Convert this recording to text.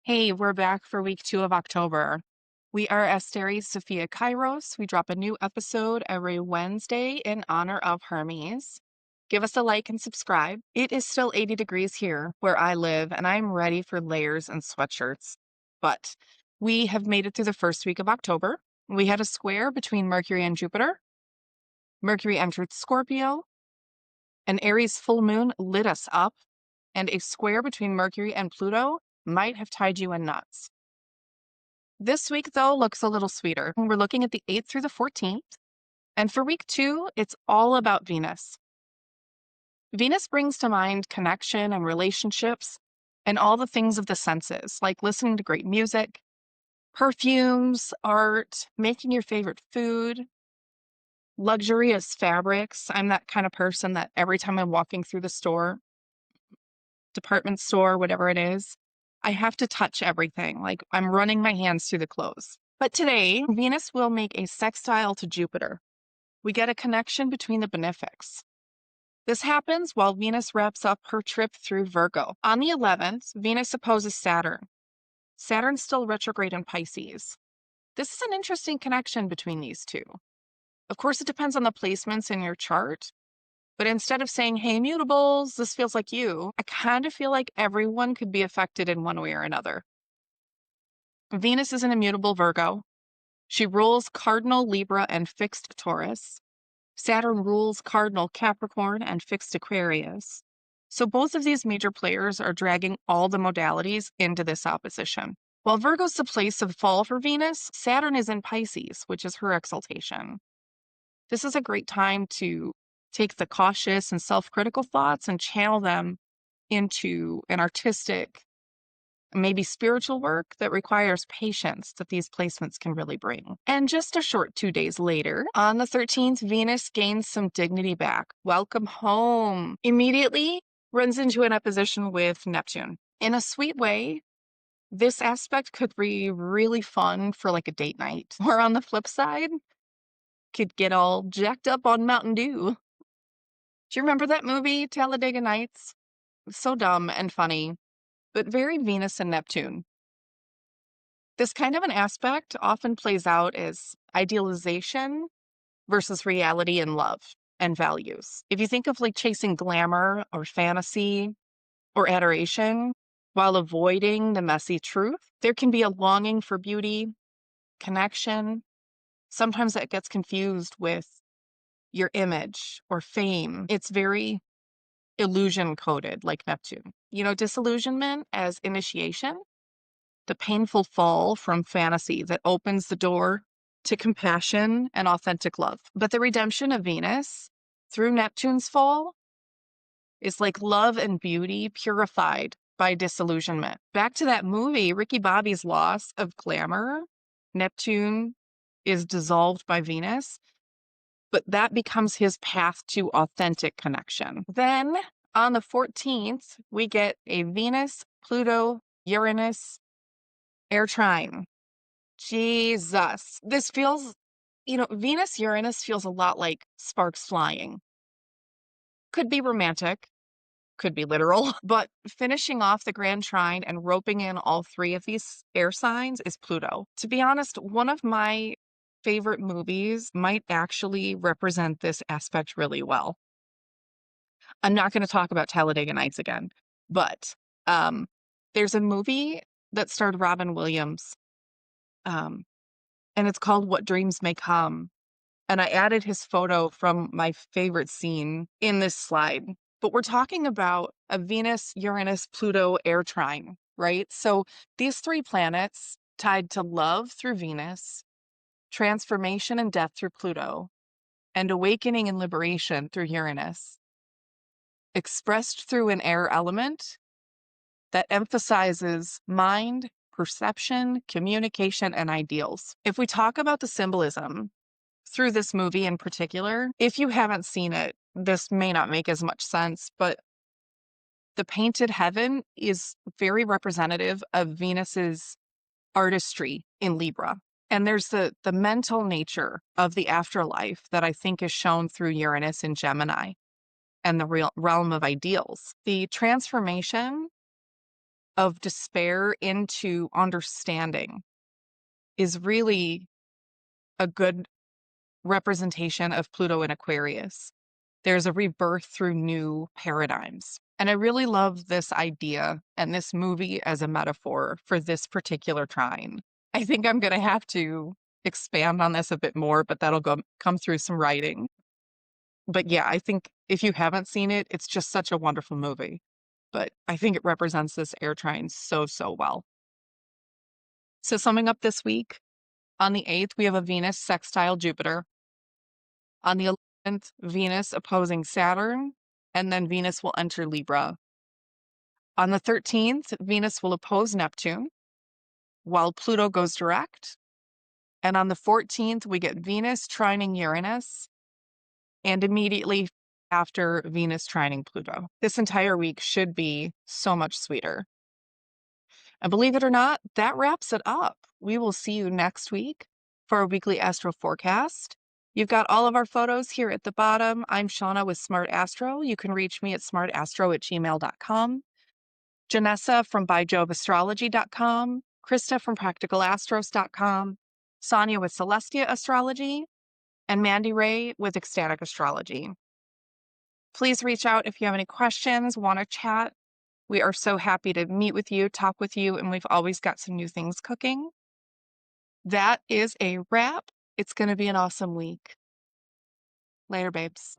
Hey, we're back for week 2 of October. We are AsteriSofiaKairos. We drop a new episode every Wednesday in honor of Hermes. Give us a like and subscribe. It is still 80 degrees here where I live, and I'm ready for layers and sweatshirts. But we have made it through the first week of October. We had a square between Mercury and Jupiter. Mercury entered Scorpio. An Aries full moon lit us up, and a square between Mercury and Pluto might have tied you in knots. This week, though, looks a little sweeter. We're looking at the 8th through the 14th. And for week 2, it's all about Venus. Venus brings to mind connection and relationships and all the things of the senses, like listening to great music, perfumes, art, making your favorite food, luxurious fabrics. I'm that kind of person that every time I'm walking through the store, department store, whatever it is, I have to touch everything. Like I'm running my hands through the clothes. But today, Venus will make a sextile to Jupiter. We get a connection between the benefics. This happens while Venus wraps up her trip through Virgo. On the 11th, Venus opposes Saturn. Saturn's still retrograde in Pisces. This is an interesting connection between these two. Of course, it depends on the placements in your chart. But instead of saying, hey, mutables, this feels like you, I kind of feel like everyone could be affected in one way or another. Venus is an immutable Virgo. She rules cardinal Libra and fixed Taurus. Saturn rules cardinal Capricorn and fixed Aquarius. So both of these major players are dragging all the modalities into this opposition. While Virgo's the place of fall for Venus, Saturn is in Pisces, which is her exaltation. This is a great time to take the cautious and self-critical thoughts and channel them into an artistic, maybe spiritual work that requires patience that these placements can really bring. And just a short 2 days later, on the 13th, Venus gains some dignity back. Welcome home. Immediately runs into an opposition with Neptune. In a sweet way, this aspect could be really fun for like a date night. Or on the flip side, could get all jacked up on Mountain Dew. Do you remember that movie, Talladega Nights? So dumb and funny, but very Venus and Neptune. This kind of an aspect often plays out as idealization versus reality and love and values. If you think of like chasing glamour or fantasy or adoration while avoiding the messy truth, there can be a longing for beauty, connection. Sometimes that gets confused with your image or fame. It's very illusion coded, like Neptune. Disillusionment as initiation, the painful fall from fantasy that opens the door to compassion and authentic love. But the redemption of Venus through Neptune's fall is like love and beauty purified by disillusionment. Back to that movie, Ricky Bobby's loss of glamour. Neptune is dissolved by Venus, but that becomes his path to authentic connection. Then on the 14th, we get a Venus, Pluto, Uranus, air trine. Jesus. This feels, Venus, Uranus feels a lot like sparks flying. Could be romantic, could be literal, but finishing off the grand trine and roping in all 3 of these air signs is Pluto. To be honest, one of my favorite movies might actually represent this aspect really well. I'm not going to talk about Talladega Nights again, but there's a movie that starred Robin Williams, and it's called What Dreams May Come. And I added his photo from my favorite scene in this slide. But we're talking about a Venus, Uranus, Pluto air trine, right? So these 3 planets tied to love through Venus, transformation and death through Pluto, and awakening and liberation through Uranus, expressed through an air element that emphasizes mind, perception, communication, and ideals. If we talk about the symbolism through this movie in particular, if you haven't seen it, this may not make as much sense, but the painted heaven is very representative of Venus's artistry in Libra. And there's the mental nature of the afterlife that I think is shown through Uranus in Gemini and the realm of ideals. The transformation of despair into understanding is really a good representation of Pluto in Aquarius. There's a rebirth through new paradigms. And I really love this idea and this movie as a metaphor for this particular trine. I think I'm going to have to expand on this a bit more, but that'll come through some writing. But yeah, I think if you haven't seen it, it's just such a wonderful movie. But I think it represents this air trine so, so well. So summing up this week, on the 8th, we have a Venus sextile Jupiter. On the 11th, Venus opposing Saturn, and then Venus will enter Libra. On the 13th, Venus will oppose Neptune, while Pluto goes direct. And on the 14th, we get Venus trining Uranus, and immediately after Venus trining Pluto. This entire week should be so much sweeter. And believe it or not, that wraps it up. We will see you next week for our weekly astro forecast. You've got all of our photos here at the bottom. I'm Shawna with SmartAsstro. You can reach me at smartastro@gmail.com. Janessa from byjoveastrology.com. Krista from practicalastros.com. Sonia with Celestia Astrology. And Mandy Ray with Ecstatic Astrology. Please reach out if you have any questions, want to chat. We are so happy to meet with you, talk with you, and we've always got some new things cooking. That is a wrap. It's going to be an awesome week. Later, babes.